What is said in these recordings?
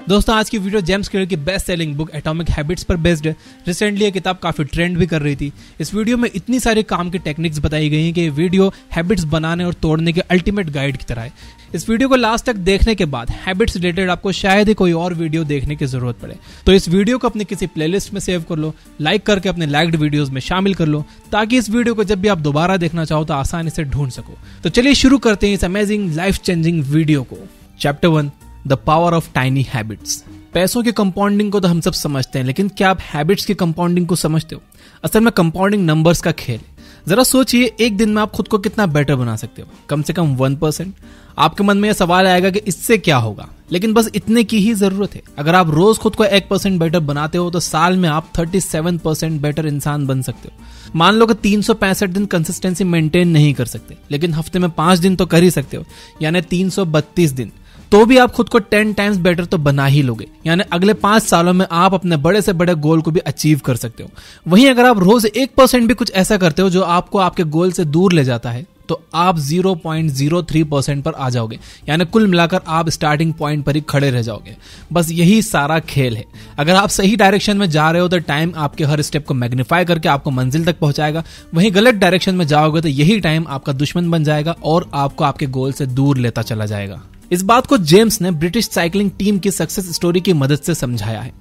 दोस्तों आज की वीडियो जेम्स क्लियर की best selling book atomic habits पर बेस्ड है। रिसेंटली ये किताब काफी ट्रेंड भी कर रही थी। इस वीडियो में इतनी सारी काम की टेक्निक्स बताई गई हैं कि ये वीडियो हैबिट्स बनाने और तोड़ने के अल्टीमेट गाइड की तरह है। इस वीडियो को लास्ट तक देखने के बाद हैबिट्स रिलेटेड आपको शायद ही कोई और वीडियो देखने की जरूरत पड़े, तो इस वीडियो को अपनी किसी प्लेलिस्ट में सेव कर लो, लाइक करके अपने लाइक्ड वीडियोस में शामिल कर लो, ताकि इस वीडियो को जब भी आप दोबारा देखना चाहो तो आसानी से ढूंढ सको। तो चलिए शुरू करते हैं इस अमेजिंग लाइफ चेंजिंग वीडियो को। Chapter 1, the power of tiny habits. पैसों के कंपाउंडिंग को तो हम सब समझते हैं, लेकिन क्या आप हैबिट्स की कंपाउंडिंग को समझते हो? असल में कंपाउंडिंग नंबर्स का खेल है। जरा सोचिए, एक दिन में आप खुद को कितना बेटर बना सकते हो? कम से कम 1%। आपके मन में यह सवाल आएगा कि इससे क्या होगा, लेकिन बस इतने की ही जरूरत है। अगर आप रोज खुद को 1% बेटर बनाते हो तो साल में आप 37% बेटर इंसान बन सकते हो। मान लो कि 365 दिन कंसिस्टेंसी मेंटेन नहीं कर सकते, लेकिन हफ्ते में 5 दिन तो कर ही सकते हो, यानी 332 दिन। तो भी आप खुद को 10 टाइम्स बेटर तो बना ही लोगे, यानी अगले 5 सालों में आप अपने बड़े से बड़े गोल को भी अचीव कर सकते हो। वहीं अगर आप रोज 1% भी कुछ ऐसा करते हो जो आपको आपके गोल से दूर ले जाता है, तो आप 0.03% पर आ जाओगे, यानी कुल मिलाकर आप स्टार्टिंग पॉइंट पर ही खड़े रह जाओगे। बस यही सारा खेल है। अगर आप सही डायरेक्शन में जा रहे हो तो टाइम आपके हर स्टेप को मैग्नीफाई करके आपको मंजिल तक पहुंचाएगा। वहीं गलत डायरेक्शन में जाओगे तो यही टाइम आपका दुश्मन बन जाएगा और आपको आपके गोल से दूर लेता चला जाएगा। इस बात को जेम्स ने ब्रिटिश साइकिलिंग टीम की सक्सेस स्टोरी की मदद से समझाया है।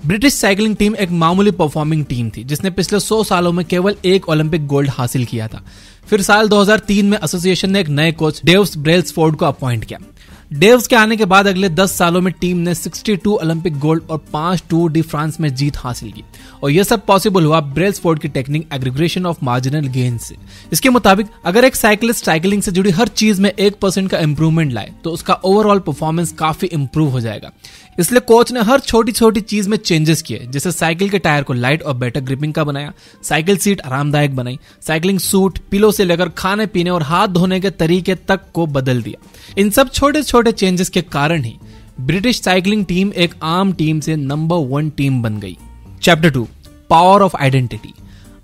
ब्रिटिश साइकिलिंग टीम एक मामूली परफॉर्मिंग टीम थी जिसने पिछले 100 सालों में केवल एक ओलंपिक गोल्ड हासिल किया था। फिर साल 2003 में एसोसिएशन ने एक नए कोच डेव्स ब्रेल्सफोर्ड को अपॉइंट किया। डेव्स के आने के बाद अगले 10 सालों में टीम ने 62 ओलंपिक गोल्ड और 5 टूर डी फ्रांस में जीत हासिल की, और यह सब पॉसिबल हुआ ब्रेल्सफोर्ड की टेक्निक एग्रीग्रेशन ऑफ मार्जिनल गेन से। इसके मुताबिक अगर एक साइकिलिस्ट साइकिलिंग से जुड़ी हर चीज में 1% का इंप्रूवमेंट लाए तो उसका ओवरऑल परफॉर्मेंस काफी इंप्रूव हो जाएगा। इसलिए कोच ने हर छोटी छोटी चीज में चेंजेस किए, जैसे साइकिल के टायर को लाइट और बेटर ग्रिपिंग का बनाया, साइकिल सीट आरामदायक बनाई, साइकिलिंग सूट, पिलो से लेकर खाने पीने और हाथ धोने के तरीके तक को बदल दिया। इन सब छोटे छोटे चेंजेस के कारण ही ब्रिटिश साइकिलिंग टीम एक आम टीम से नंबर 1 टीम बन गई। Chapter 2, power of identity.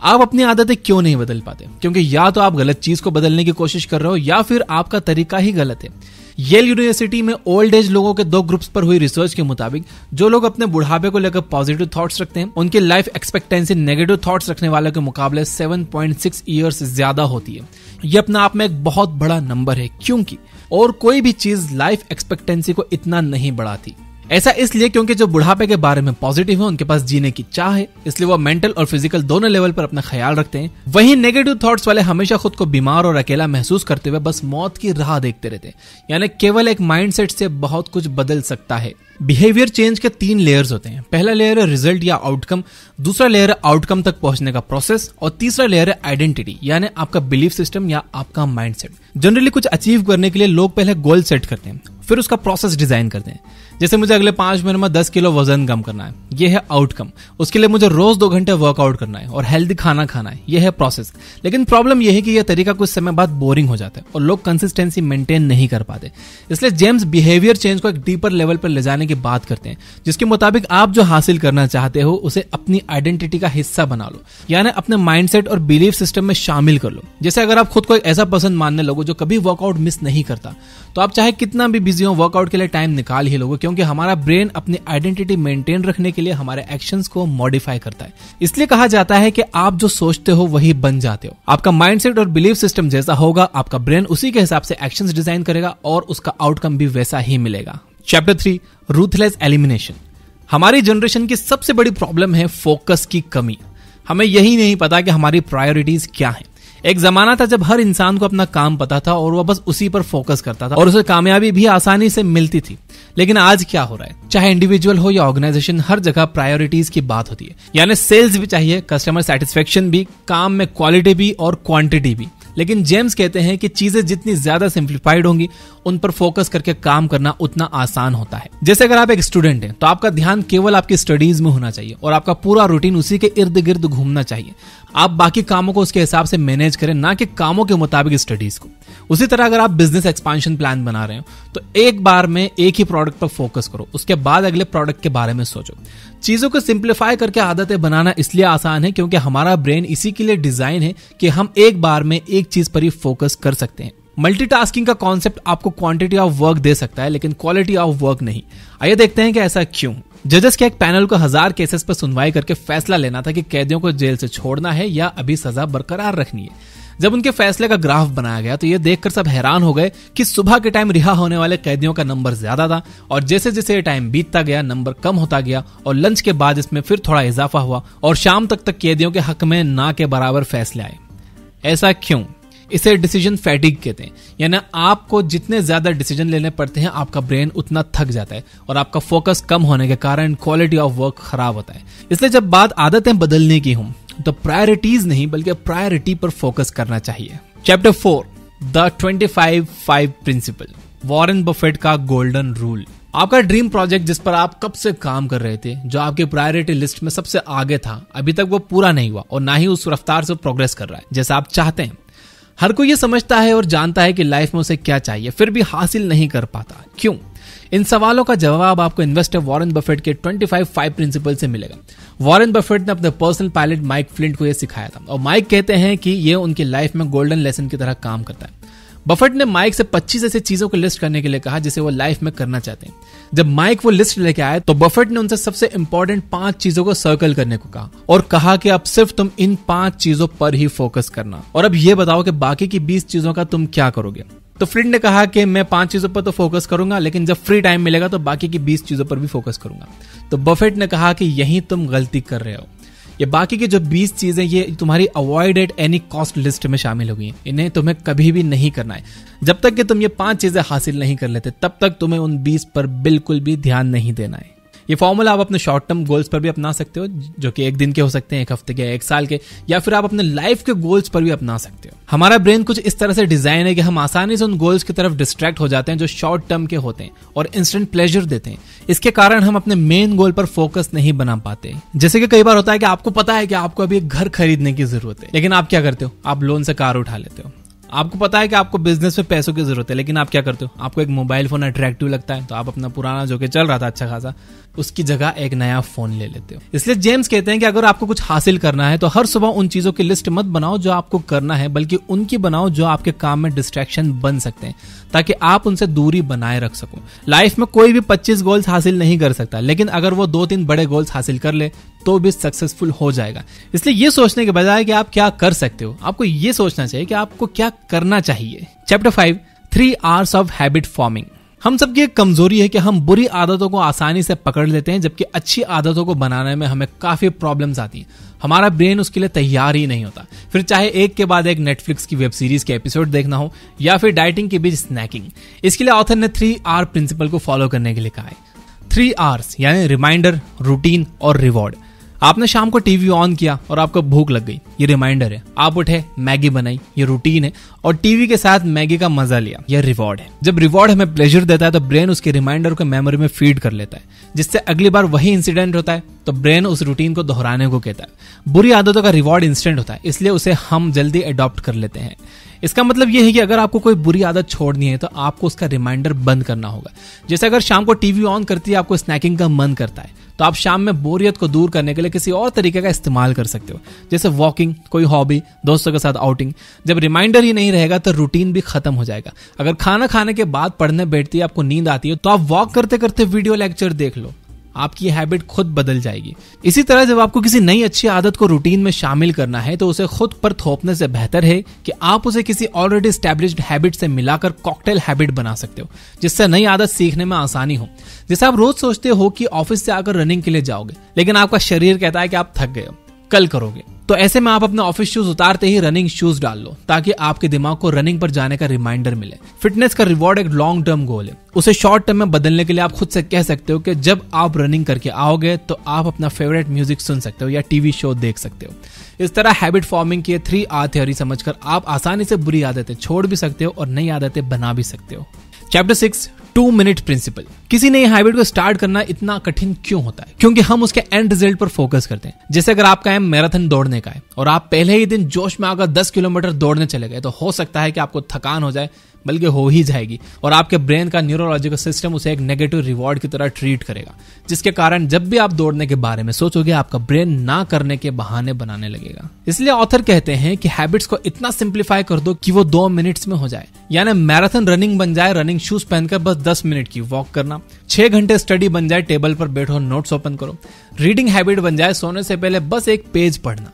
आप अपनी आदतें क्यों नहीं बदल पाते? क्योंकि या तो आप गलत चीज को बदलने की कोशिश कर रहे हो, या फिर आपका तरीका ही गलत है। येल यूनिवर्सिटी में ओल्ड एज लोगों के 2 ग्रुप्स पर हुई रिसर्च के मुताबिक जो लोग अपने बुढ़ापे को लेकर पॉजिटिव थॉट्स रखते हैं, उनकी लाइफ एक्सपेक्टेंसी नेगेटिव थॉट्स रखने वालों के मुकाबले 7.6 ईयर्स ज्यादा होती है। यह अपने आप में एक बहुत बड़ा नंबर है, क्योंकि और कोई भी चीज लाइफ एक्सपेक्टेंसी को इतना नहीं बढ़ाती। ऐसा इसलिए क्योंकि जो बुढ़ापे के बारे में पॉजिटिव है उनके पास जीने की चाह है, इसलिए वो मेंटल और फिजिकल दोनों लेवल पर अपना ख्याल रखते हैं। वहीं नेगेटिव थॉट्स वाले हमेशा खुद को बीमार और अकेला महसूस करते हुए बस मौत की राह देखते रहते हैं। यानी केवल एक माइंडसेट से बहुत कुछ बदल सकता है। बिहेवियर चेंज के 3 लेयर्स होते हैं। पहला लेयर है रिजल्ट या आउटकम, दूसरा लेयर है आउटकम तक पहुंचने का प्रोसेस, और तीसरा लेयर है आइडेंटिटी, यानी आपका बिलीफ सिस्टम या आपका माइंडसेट। जनरली कुछ अचीव करने के लिए लोग पहले गोल सेट करते हैं, फिर उसका प्रोसेस डिजाइन करते हैं। जैसे मुझे अगले 5 महीने में 10 किलो वजन कम करना है, यह है आउटकम। उसके लिए मुझे रोज 2 घंटे वर्कआउट करना है और हेल्दी खाना खाना है, यह है प्रोसेस। लेकिन प्रॉब्लम यह है कि यह तरीका कुछ समय बाद बोरिंग हो जाता है और लोग कंसिस्टेंसी मेंटेन नहीं कर पाते। इसलिए जेम्स बिहेवियर चेंज को एक डीपर लेवल पर ले जाने की बात करते हैं, जिसके मुताबिक आप जो हासिल करना चाहते हो उसे अपनी आइडेंटिटी का हिस्सा बना लो, यानी अपने माइंडसेट और बिलीफ सिस्टम में शामिल कर लो। जैसे अगर आप खुद को एक ऐसा पर्सन मानने लगो जो कभी वर्कआउट मिस नहीं करता, तो आप चाहे कितना भी बिजी हो वर्कआउट के लिए टाइम निकाल ही लोगे, क्योंकि हमारा ब्रेन अपनी आइडेंटिटी मेंटेन रखने के लिए हमारे एक्शंस को मॉडिफाई करता है। इसलिए कहा जाता है कि आप जो सोचते हो वही बन जाते हो। आपका माइंडसेट और बिलीफ सिस्टम जैसा होगा, आपका ब्रेन उसी के हिसाब से एक्शंस डिजाइन करेगा और उसका आउटकम भी वैसा ही मिलेगा। Chapter 3, ruthless elimination. हमारी जनरेशन की सबसे बड़ी प्रॉब्लम है फोकस की कमी। हमें यही नहीं पता कि हमारी प्रायोरिटीज क्या हैं। एक जमाना था जब हर इंसान को अपना काम पता था और वह बस उसी पर फोकस करता था और उसे कामयाबी भी आसानी से मिलती थी। लेकिन आज क्या हो रहा है? चाहे इंडिविजुअल हो या ऑर्गेनाइजेशन, हर जगह प्रायोरिटीज की बात होती है। यानी सेल्स भी चाहिए, कस्टमर सेटिस्फेक्शन भी, काम में क्वालिटी भी और क्वांटिटी भी। लेकिन जेम्स कहते हैं कि चीजें जितनी ज्यादा सिंप्लीफाइड होंगी, उन पर फोकस करके काम करना उतना आसान होता है। जैसे अगर आप एक स्टूडेंट हैं तो आपका ध्यान केवल आपकी स्टडीज में होना चाहिए और आपका पूरा रूटीन उसी के इर्द गिर्द घूमना चाहिए। आप बाकी कामों को उसके हिसाब से मैनेज करें, ना कि कामों के मुताबिक स्टडीज को। उसी तरह अगर आप बिजनेस एक्सपांशन प्लान बना रहे हो तो एक बार में एक ही प्रोडक्ट पर फोकस करो, उसके बाद अगले प्रोडक्ट के बारे में सोचो। चीजों को सिंप्लीफाई करके आदतें बनाना इसलिए आसान है क्योंकि हमारा ब्रेन इसी के लिए डिजाइन है कि हम एक बार में एक चीज पर ही फोकस कर सकते हैं। मल्टीटास्किंग का कॉन्सेप्ट आपको क्वांटिटी ऑफ वर्क दे सकता है लेकिन क्वालिटी ऑफ वर्क नहीं। आइए देखते हैं कि ऐसा क्यों। जजेस के एक पैनल को 1000 केसेस पर सुनवाई करके फैसला लेना था कि कैदियों को जेल से छोड़ना है या अभी सजा बरकरार रखनी है। जब उनके फैसले का ग्राफ बनाया गया तो ये देखकर सब हैरान हो गए कि सुबह के टाइम रिहा होने वाले कैदियों का नंबर ज्यादा था और जैसे जैसे टाइम बीतता गया नंबर कम होता गया और लंच के बाद इसमें फिर थोड़ा इजाफा हुआ और शाम तक कैदियों के हक में ना के बराबर फैसले आए। ऐसा क्यों? इसे डिसीजन फैटिग कहते हैं, यानी आपको जितने ज्यादा डिसीजन लेने पड़ते हैं आपका ब्रेन उतना थक जाता है और आपका फोकस कम होने के कारण क्वालिटी ऑफ वर्क खराब होता है। इसलिए जब बात आदतें बदलने की हो तो प्रायोरिटीज नहीं बल्कि प्रायोरिटी पर फोकस करना चाहिए। Chapter 4 the 25-5 principle, Warren Buffett का गोल्डन रूल। आपका ड्रीम प्रोजेक्ट जिस पर आप कब से काम कर रहे थे, जो आपकी प्रायोरिटी लिस्ट में सबसे आगे था, अभी तक वो पूरा नहीं हुआ और ना ही उस रफ्तार से प्रोग्रेस कर रहा है जैसा आप चाहते हैं। हर कोई ये समझता है और जानता है कि लाइफ में उसे क्या चाहिए, फिर भी हासिल नहीं कर पाता। क्यों? इन सवालों का जवाब आपको इन्वेस्टर वॉरेन बफेट के 25-5 प्रिंसिपल से मिलेगा। वॉरेन बफेट ने अपने पर्सनल पायलट माइक फ्लिंट को यह सिखाया था और माइक कहते हैं कि यह उनकी लाइफ में गोल्डन लेसन की तरह काम करता है। बफेट ने माइक से 25 ऐसी चीजों को लिस्ट करने के लिए कहा जिसे वो लाइफ में करना चाहते हैं। जब माइक वो लिस्ट लेके आए तो बफेट ने उनसे सबसे इंपॉर्टेंट 5 चीजों को सर्कल करने को कहा और कहा कि अब सिर्फ तुम इन 5 चीजों पर ही फोकस करना और अब ये बताओ कि बाकी की 20 चीजों का तुम क्या करोगे। तो फ्लिंट ने कहा कि मैं 5 चीजों पर तो फोकस करूंगा लेकिन जब फ्री टाइम मिलेगा तो बाकी की 20 चीजों पर भी फोकस करूंगा। तो बफेट ने कहा कि यही तुम गलती कर रहे हो। ये बाकी की जो 20 चीजें ये तुम्हारी avoid at any cost list में शामिल हो गई हैं। इन्हें तुम्हें कभी भी नहीं करना है। जब तक कि तुम ये 5 चीजें हासिल नहीं कर लेते तब तक तुम्हें उन 20 पर बिल्कुल भी ध्यान नहीं देना है। ये फॉर्मूला आप अपने शॉर्ट टर्म गोल्स पर भी अपना सकते हो, जो कि 1 दिन के हो सकते हैं, 1 हफ्ते के, 1 साल के, या फिर आप अपने लाइफ के गोल्स पर भी अपना सकते हो। हमारा ब्रेन कुछ इस तरह से डिजाइन है कि हम आसानी से उन गोल्स की तरफ डिस्ट्रैक्ट हो जाते हैं जो शॉर्ट टर्म के होते हैं और इंस्टेंट प्लेजर देते हैं। इसके कारण हम अपने मेन गोल पर फोकस नहीं बना पाते। जैसे कि कई बार होता है कि आपको पता है कि आपको अभी एक घर खरीदने की जरूरत है, लेकिन आप क्या करते हो? आप लोन से कार उठा लेते हो। आपको पता है कि आपको बिजनेस में पैसों की जरूरत है, लेकिन आप क्या करते हो? आपको एक मोबाइल फोन अट्रैक्टिव लगता है तो आप अपना पुराना जो कि चल रहा था अच्छा खासा, उसकी जगह एक नया फोन ले लेते हो। इसलिए जेम्स कहते हैं कि अगर आपको कुछ हासिल करना है तो हर सुबह उन चीजों की लिस्ट मत बनाओ जो आपको करना है, बल्कि उनकी बनाओ जो आपके काम में डिस्ट्रैक्शन बन सकते हैं ताकि आप उनसे दूरी बनाए रख सको। लाइफ में कोई भी 25 गोल्स हासिल नहीं कर सकता, लेकिन अगर वो 2-3 बड़े गोल्स हासिल कर ले तो भी सक्सेसफुल हो जाएगा। इसलिए ये सोचने के बजाय कि आप क्या कर सकते हो, आपको ये सोचना चाहिए कि आपको क्या करना चाहिए। Chapter 5 3 hours of habit forming. हम सबकी एक कमजोरी है कि हम बुरी आदतों को आसानी से पकड़ लेते हैं, जबकि अच्छी आदतों को बनाने में हमें काफी प्रॉब्लम्स आती हैं। हमारा ब्रेन उसके लिए तैयार ही नहीं होता, फिर चाहे एक के बाद एक नेटफ्लिक्स की वेब सीरीज के एपिसोड देखना हो या फिर डाइटिंग के बीच स्नैकिंग। इसके लिए ऑथर ने 3R प्रिंसिपल को फॉलो करने के लिए कहा है। 3Rs यानी रिमाइंडर, रूटीन और रिवॉर्ड। आपने शाम को टीवी ऑन किया और आपको भूख लग गई, ये रिमाइंडर है। आप उठे, मैगी बनाई, ये रूटीन है। और टीवी के साथ मैगी का मजा लिया, यह रिवॉर्ड है। जब रिवॉर्ड हमें प्लेजर देता है तो ब्रेन उसके रिमाइंडर को मेमोरी में फीड कर लेता है, जिससे अगली बार वही इंसिडेंट होता है तो ब्रेन उस रूटीन को दोहराने को कहता है। बुरी आदतों का रिवॉर्ड इंस्टेंट होता है, इसलिए उसे हम जल्दी अडॉप्ट कर लेते हैं। इसका मतलब यह है कि अगर आपको कोई बुरी आदत छोड़नी है तो आपको उसका रिमाइंडर बंद करना होगा। जैसे अगर शाम को टीवी ऑन करती है आपको स्नैकिंग का मन करता है, तो आप शाम में बोरियत को दूर करने के लिए किसी और तरीके का इस्तेमाल कर सकते हो, जैसे वॉकिंग, कोई हॉबी, दोस्तों के साथ आउटिंग। जब रिमाइंडर ही नहीं रहेगा तो रूटीन भी खत्म हो जाएगा। अगर खाना खाने के बाद पढ़ने बैठती है, आपको नींद आती है, तो आप वॉक करते करते वीडियो लेक्चर देख लो, आपकी हैबिट खुद बदल जाएगी। इसी तरह जब आपको किसी नई अच्छी आदत को रूटीन में शामिल करना है तो उसे खुद पर थोपने से बेहतर है कि आप उसे किसी ऑलरेडी एस्टैब्लिश्ड हैबिट से मिलाकर कॉकटेल हैबिट बना सकते हो, जिससे नई आदत सीखने में आसानी हो। जैसे आप रोज सोचते हो कि ऑफिस से आकर रनिंग के लिए जाओगे, लेकिन आपका शरीर कहता है कि आप थक गए हो, कल करोगे। तो ऐसे में आप अपने ऑफिस शूज उतारते ही रनिंग शूज डाल लो, ताकि आपके दिमाग को रनिंग पर जाने का रिमाइंडर मिले। फिटनेस का रिवॉर्ड एक लॉन्ग टर्म गोल है, उसे शॉर्ट टर्म में बदलने के लिए आप खुद से कह सकते हो कि जब आप रनिंग करके आओगे तो आप अपना फेवरेट म्यूजिक सुन सकते हो या टीवी शो देख सकते हो। इस तरह हैबिट फॉर्मिंग की 3R थ्योरी समझकर आप आसानी से बुरी आदतें छोड़ भी सकते हो और नई आदतें बना भी सकते हो। Chapter 6 2 minute principle. किसी नई हैबिट को स्टार्ट करना इतना कठिन क्यों होता है? क्योंकि हम उसके एंड रिजल्ट पर फोकस करते हैं। जैसे अगर आपका एम मैराथन दौड़ने का है और आप पहले ही दिन जोश में आकर 10 किलोमीटर दौड़ने चले गए, तो हो सकता है कि आपको थकान हो जाए, बल्कि हो ही जाएगी, और आपके ब्रेन का न्यूरोलॉजिकल सिस्टम उसे एक नेगेटिव रिवॉर्ड की तरह ट्रीट करेगा, जिसके कारण जब भी आप दौड़ने के बारे में सोचोगे आपका ब्रेन ना करने के बहाने बनाने लगेगा। इसलिए ऑथर कहते हैं कि हैबिट्स को इतना सिंप्लीफाई कर दो कि वो 2 मिनट्स में हो जाए, यानी मैराथन रनिंग बन जाए रनिंग शूज पहनकर बस 10 मिनट की वॉक करना, 6 घंटे स्टडी बन जाए टेबल पर बैठो नोट्स ओपन करो, रीडिंग हैबिट बन जाए सोने से पहले बस एक पेज पढ़ना।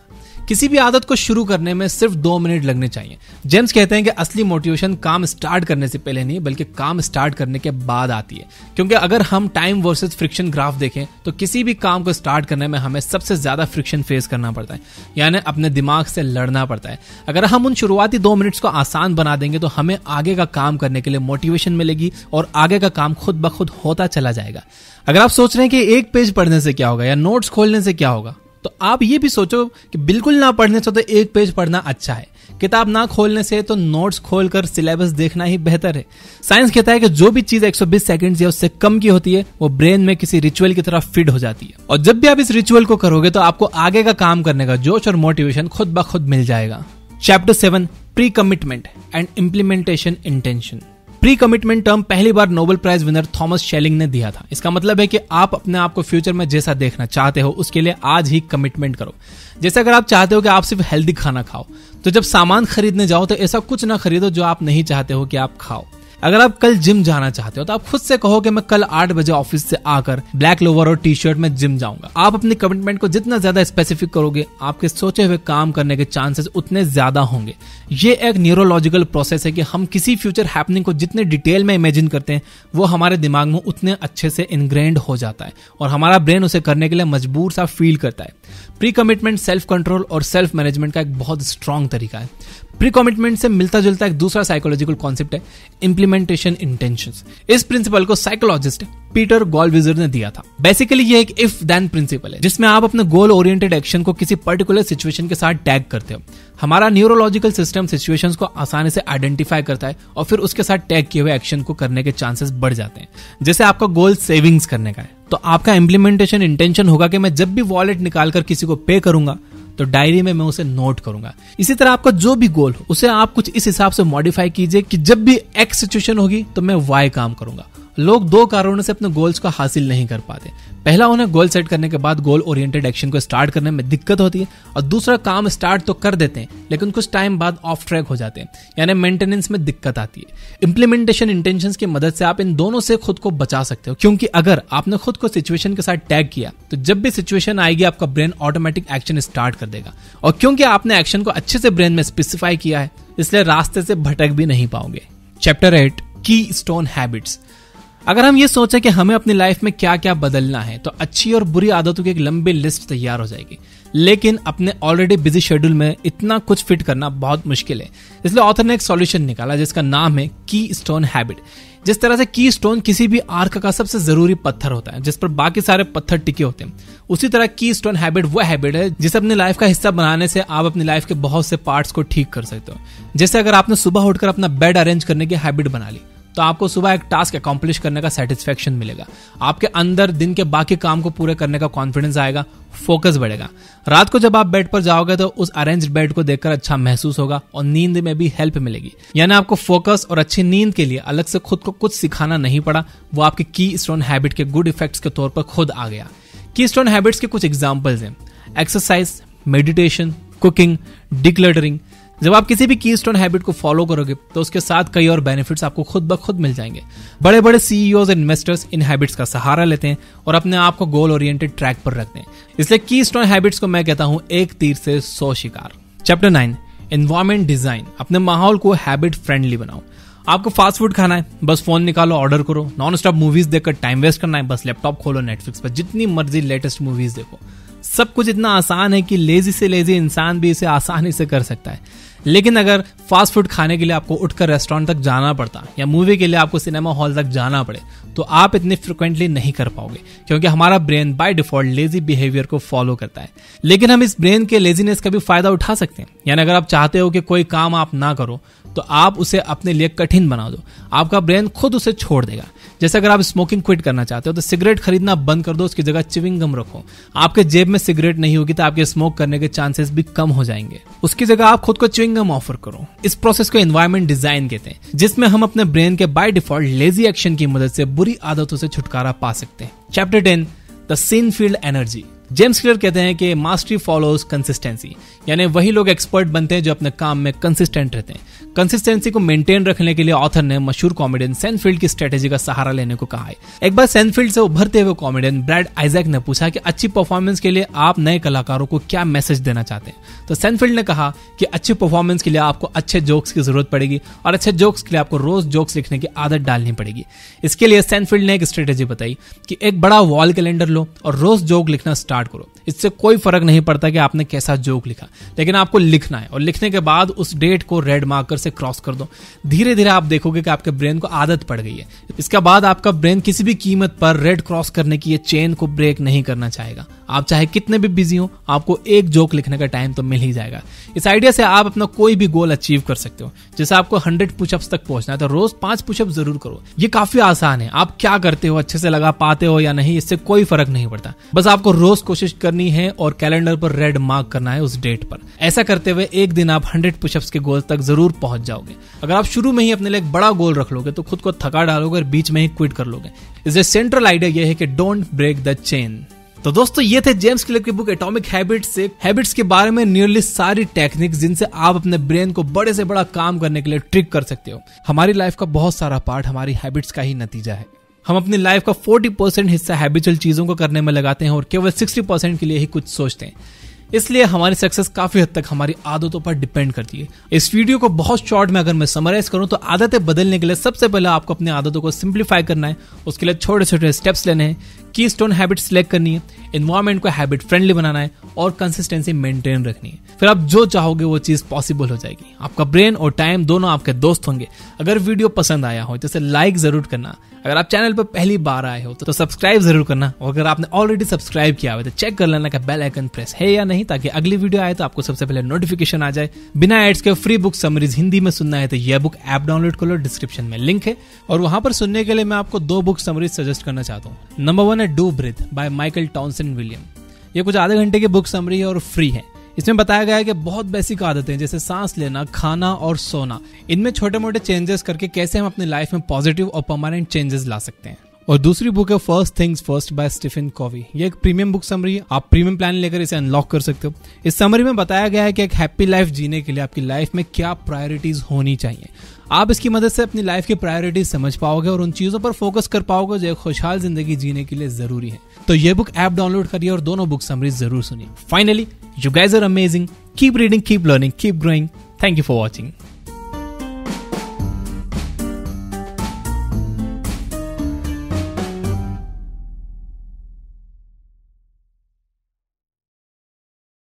किसी भी आदत को शुरू करने में सिर्फ 2 मिनट लगने चाहिए। जेम्स कहते हैं कि असली मोटिवेशन काम स्टार्ट करने से पहले नहीं बल्कि काम स्टार्ट करने के बाद आती है, क्योंकि अगर हम टाइम वर्सेस फ्रिक्शन ग्राफ देखें तो किसी भी काम को स्टार्ट करने में हमें सबसे ज्यादा फ्रिक्शन फेस करना पड़ता है, यानी अपने दिमाग से लड़ना पड़ता है। अगर हम उन शुरुआती 2 मिनट्स को आसान बना देंगे तो हमें आगे का काम करने के लिए मोटिवेशन मिलेगी और आगे का काम खुद ब खुद होता चला जाएगा। अगर आप सोच रहे हैं कि एक पेज पढ़ने से क्या होगा या नोट्स खोलने से क्या होगा, तो आप ये भी सोचो कि बिल्कुल ना पढ़ने से तो एक पेज पढ़ना अच्छा है, किताब ना खोलने से तो नोट्स खोलकर सिलेबस देखना ही बेहतर है। साइंस कहता है कि जो भी चीज 120 सेकंड या उससे कम की होती है वो ब्रेन में किसी रिचुअल की तरह फिट हो जाती है, और जब भी आप इस रिचुअल को करोगे तो आपको आगे का काम करने का जोश और मोटिवेशन खुद ब खुद मिल जाएगा। Chapter 7 pre commitment and implementation intention. Pre commitment term पहली बार Nobel prize winner Thomas Schelling ने दिया था। इसका मतलब है कि आप अपने आप को फ्यूचर में जैसा देखना चाहते हो उसके लिए आज ही कमिटमेंट करो। जैसे अगर आप चाहते हो कि आप सिर्फ हेल्दी खाना खाओ, तो जब सामान खरीदने जाओ तो ऐसा कुछ ना खरीदो जो आप नहीं चाहते हो कि आप खाओ। अगर आप कल जिम जाना चाहते हो तो आप खुद से कहो कि मैं कल 8 बजे ऑफिस से आकर ब्लैक लोवर और टी शर्ट में जिम जाऊंगा। आप अपनी कमिटमेंट को जितना ज्यादा स्पेसिफिक करोगे आपके सोचे हुए काम करने के चांसेस उतने ज्यादा होंगे। ये एक न्यूरोलॉजिकल प्रोसेस है कि हम किसी फ्यूचर हैपनिंग को जितने डिटेल में इमेजिन करते हैं वो हमारे दिमाग में उतने अच्छे से इनग्रेन्ड हो जाता है और हमारा ब्रेन उसे करने के लिए मजबूर सा फील करता है। प्री कमिटमेंट सेल्फ कंट्रोल और सेल्फ मैनेजमेंट का एक बहुत स्ट्रॉन्ग तरीका है। प्री कमिटमेंट से मिलता जुलता एक दूसरा साइकोलॉजिकल कॉन्सेप्ट है इंप्लीमेंटेशन इंटेंशंस। इस प्रिंसिपल को साइकोलॉजिस्ट पीटर गॉलविजर ने दिया था। बेसिकली ये एक इफ देन प्रिंसिपल है जिसमें आप अपने गोल ओरिएंटेड एक्शन को किसी पर्टिकुलर सिचुएशन के साथ टैग करते हो। हमारा न्यूरोलॉजिकल सिस्टम सिचुएशंस को आसानी से आइडेंटिफाई करता है और फिर उसके साथ टैग किए हुए एक्शन को करने के चांसेस बढ़ जाते हैं। जैसे आपका गोल सेविंग्स करने का है तो आपका इंप्लीमेंटेशन इंटेंशन होगा कि मैं जब भी वॉलेट निकालकर किसी को पे करूंगा तो डायरी में मैं उसे नोट करूंगा। इसी तरह आपका जो भी गोल हो उसे आप कुछ इस हिसाब से मॉडिफाई कीजिए कि जब भी एक्स सिचुएशन होगी तो मैं वाई काम करूंगा। लोग 2 कारणों से अपने गोल्स को हासिल नहीं कर पाते। पहला, उन्हें गोल सेट करने के बाद गोल ओरिएंटेड एक्शन को स्टार्ट करने में दिक्कत होती है, और दूसरा, काम स्टार्ट तो कर देते हैं लेकिन कुछ टाइम बाद ऑफ ट्रैक हो जाते हैं, यानी मेंटेनेंस में दिक्कत आती है। इंप्लीमेंटेशन इंटेंशंस की मदद से आप इन दोनों से खुद को बचा सकते हो, क्योंकि अगर आपने खुद को सिचुएशन के साथ टैग किया तो जब भी सिचुएशन आएगी आपका ब्रेन ऑटोमेटिक एक्शन स्टार्ट कर देगा, और क्योंकि आपने एक्शन को अच्छे से ब्रेन में स्पेसिफाई किया है इसलिए रास्ते से भटक भी नहीं पाओगे। चैप्टर 8 की स्टोन हैबिट्स। अगर हम ये सोचें कि हमें अपनी लाइफ में क्या क्या बदलना है तो अच्छी और बुरी आदतों की एक लंबी लिस्ट तैयार हो जाएगी, लेकिन अपने ऑलरेडी बिजी शेड्यूल में इतना कुछ फिट करना बहुत मुश्किल है। इसलिए ऑथर ने एक सॉल्यूशन निकाला जिसका नाम है की स्टोन हैबिट। जिस तरह से की स्टोन किसी भी आर्क का सबसे जरूरी पत्थर होता है जिस पर बाकी सारे पत्थर टिके होते हैं, उसी तरह की स्टोन हैबिट वह हैबिट है जिसे अपनी लाइफ का हिस्सा बनाने से आप अपनी लाइफ के बहुत से पार्ट्स को ठीक कर सकते हो। जैसे अगर आपने सुबह उठकर अपना बेड अरेंज करने की हैबिट बना ली तो आपको सुबह एक टास्क अकॉम्प्लिश करने का सेटिस्फेक्शन मिलेगा, आपके अंदर दिन के बाकी काम को पूरे करने का कॉन्फिडेंस आएगा, फोकस बढ़ेगा। रात को जब आप बेड पर जाओगे तो उस अरेंज्ड बेड को देखकर अच्छा महसूस होगा और नींद में भी हेल्प मिलेगी। यानी आपको फोकस और अच्छी नींद के लिए अलग से खुद को कुछ सिखाना नहीं पड़ा, वो आपके की स्टोन हैबिट के गुड इफेक्ट्स के तौर पर खुद आ गया। की स्टोन हैबिट्स के कुछ एग्जाम्पल्स हैं: एक्सरसाइज, मेडिटेशन, कुकिंग, डिक्लटरिंग। जब आप किसी भी की स्टोन हैबिट को फॉलो करोगे तो उसके साथ कई और बेनिफिट्स आपको खुद ब खुद मिल जाएंगे। बड़े बड़े सीईओज और इन्वेस्टर्स इन हैबिट्स का सहारा लेते हैं और अपने आप को गोल ओरिएंटेड ट्रैक पर रखते हैं। इसलिए की स्टोन हैबिट्स को मैं कहता हूं एक तीर से 100 शिकार। Chapter 9 environment design. अपने माहौल को हैबिट फ्रेंडली बनाओ। आपको फास्ट फूड खाना है, बस फोन निकालो, ऑर्डर करो। नॉन स्टॉप मूवीज देखकर टाइम वेस्ट करना है, बस लैपटॉप खोलो, नेटफ्लिक्स पर जितनी मर्जी लेटेस्ट मूवीज देखो। सब कुछ इतना आसान है कि लेजी से लेजी इंसान भी इसे आसानी से कर सकता है। लेकिन अगर फास्ट फूड खाने के लिए आपको उठकर रेस्टोरेंट तक जाना पड़ता या मूवी के लिए आपको सिनेमा हॉल तक जाना पड़े तो आप इतनी फ्रिक्वेंटली नहीं कर पाओगे, क्योंकि हमारा brain by default lazy behaviour को फॉलो करता है। लेकिन हम इस ब्रेन के लेजीनेस का भी फायदा उठा सकते हैं। यानी अगर आप चाहते हो कि कोई काम आप ना करो तो आप उसे अपने लिए कठिन बना दो, आपका ब्रेन खुद उसे छोड़ देगा। जैसे अगर आप स्मोकिंग क्विट करना चाहते हो तो सिगरेट खरीदना बंद कर दो, उसकी जगह च्युइंग गम रखो। आपके जेब में सिगरेट नहीं होगी तो आपके स्मोक करने के चांसेस भी कम हो जाएंगे। उसकी जगह आप खुद को च्युइंग गम ऑफर करो। इस प्रोसेस को एनवायरमेंट डिजाइन कहते हैं, जिसमें हम अपने ब्रेन के बाय डिफॉल्ट लेजी एक्शन की मदद से बुरी आदतों से छुटकारा पा सकते हैं। Chapter 10, the Seinfeld energy. James clear कहते हैं कि मास्टरी फॉलोज कंसिस्टेंसी, यानी वही लोग एक्सपर्ट बनते हैं जो अपने काम में कंसिस्टेंट रहते हैं। कंसिस्टेंसी को मेंटेन रखने के लिए ऑथर ने मशहूर कॉमेडियन सेनफील्ड की स्ट्रेटेजी का सहारा लेने को कहा है। एक बार सेनफील्ड से उभरते हुए कॉमेडियन ब्रैड आइजैक ने पूछा कि अच्छी परफॉर्मेंस के लिए आप नए कलाकारों को क्या मैसेज देना चाहते हैं। तो सेनफील्ड ने कहा कि अच्छी परफॉर्मेंस के लिए आपको अच्छे जोक्स की जरूरत पड़ेगी और अच्छे जोक्स के लिए आपको रोज जोक्स लिखने की आदत डालनी पड़ेगी। इसके लिए सेनफील्ड ने एक स्ट्रेटेजी बताई कि एक बड़ा वॉल कैलेंडर लो और रोज जोक लिखना स्टार्ट करो। इससे कोई फर्क नहीं पड़ता कि आपने कैसा जोक लिखा, लेकिन आपको लिखना है और लिखने के बाद उस डेट को रेड मार्कर से क्रॉस कर दो। धीरे धीरे आप देखोगे कि आपके ब्रेन को आदत पड़ गई है। इसके बाद आपका ब्रेन किसी भी कीमत पर रेड क्रॉस करने की ये चेन को ब्रेक नहीं करना चाहेगा। आप चाहे कितने भी बिजी हो, आपको एक जोक लिखने का टाइम तो मिल ही जाएगा। इस आइडिया से आप अपना कोई भी गोल अचीव कर सकते हो। जैसे आपको 100 पुशअप्स तक पहुंचना है तो रोज 5 पुशअप जरूर करो। ये काफी आसान है। आप क्या करते हो, अच्छे से लगा पाते हो या नहीं, इससे कोई फर्क नहीं पड़ता। बस आपको रोज कोशिश करनी है और कैलेंडर पर रेड मार्क करना है उस डेट पर। ऐसा करते हुए एक दिन आप 100 पुशअप्स के गोल तक जरूर पहुंच जाओगे। अगर आप शुरू में ही अपने लिए एक बड़ा गोल रख लोगे तो खुद को थका डालोगे और बीच में ही क्विट कर लोगे। इसलिए सेंट्रल आइडिया यह है कि डोंट ब्रेक द चेन। तो दोस्तों ये थे जेम्स क्लियर की बुक एटॉमिक हैबिट्स से हैबिट्स के बारे में नियरली सारी टेक्निक्स जिनसे आप अपने ब्रेन को बड़े से बड़ा काम करने के लिए ट्रिक कर सकते हो। हमारी लाइफ का बहुत सारा पार्ट हमारी हैबिट्स का ही नतीजा है। हम अपनी लाइफ का 40% हिस्सा हैबिचुअल चीजों को करने में लगाते हैं और केवल 60% के लिए ही कुछ सोचते हैं। इसलिए हमारी सक्सेस काफी हद तक हमारी आदतों पर डिपेंड करती है। इस वीडियो को बहुत शॉर्ट में अगर मैं समराइज करूं तो आदतें बदलने के लिए सबसे पहले आपको अपनी आदतों को सिंप्लीफाई करना है। उसके लिए छोटे छोटे स्टेप्स लेने हैं, कीस्टोन हैबिट सिलेक्ट करनी है, एनवायरमेंट को हैबिट फ्रेंडली बनाना है और कंसिस्टेंसी मेंटेन रखनी है। फिर आप जो चाहोगे वो चीज पॉसिबल हो जाएगी। आपका ब्रेन और टाइम दोनों आपके दोस्त होंगे। अगर वीडियो पसंद आया हो तो इसे लाइक जरूर करना। अगर आप चैनल पर पहली बार आए हो तो सब्सक्राइब जरूर करना और अगर आपने ऑलरेडी सब्सक्राइब किया हो तो चेक कर लेना कि बेल आइकन प्रेस है या नहीं, ताकि अगली वीडियो आए तो आपको सबसे पहले नोटिफिकेशन आ जाए। बिना एड्स के फ्री बुक समरीज हिंदी में सुनना है तो यह बुक ऐप डाउनलोड कर लो, डिस्क्रिप्शन में लिंक है। और वहां पर सुनने के लिए मैं आपको 2 बुक समरीज सजेस्ट करना चाहता हूँ। नंबर 1 है do breathe by Michael Townsend William. ये कुछ आधे घंटे की बुक समरी है और फ्री है। इसमें बताया गया है कि बहुत बेसिक आदतें जैसे सांस लेना, खाना और सोना, इनमें छोटे मोटे चेंजेस करके कैसे हम अपनी लाइफ में पॉजिटिव और परमानेंट चेंजेस ला सकते हैं। और दूसरी बुक है first things first by Stephen Covey. ये एक प्रीमियम बुक समरी है। आप प्रीमियम प्लान लेकर इसे अनलॉक कर सकते हो। इस समरी में बताया गया है कि एक हैप्पी लाइफ जीने के लिए आपकी लाइफ में क्या प्रायोरिटीज होनी चाहिए। आप इसकी मदद से अपनी लाइफ की प्रायोरिटीज समझ पाओगे और उन चीजों पर फोकस कर पाओगे जो एक खुशहाल जिंदगी जीने के लिए जरूरी है। तो ये बुक ऐप डाउनलोड करिए और दोनों बुक समरीज जरूर सुनिए। Finally, you guys are amazing. Keep reading, keep learning, keep growing. Thank you for watching.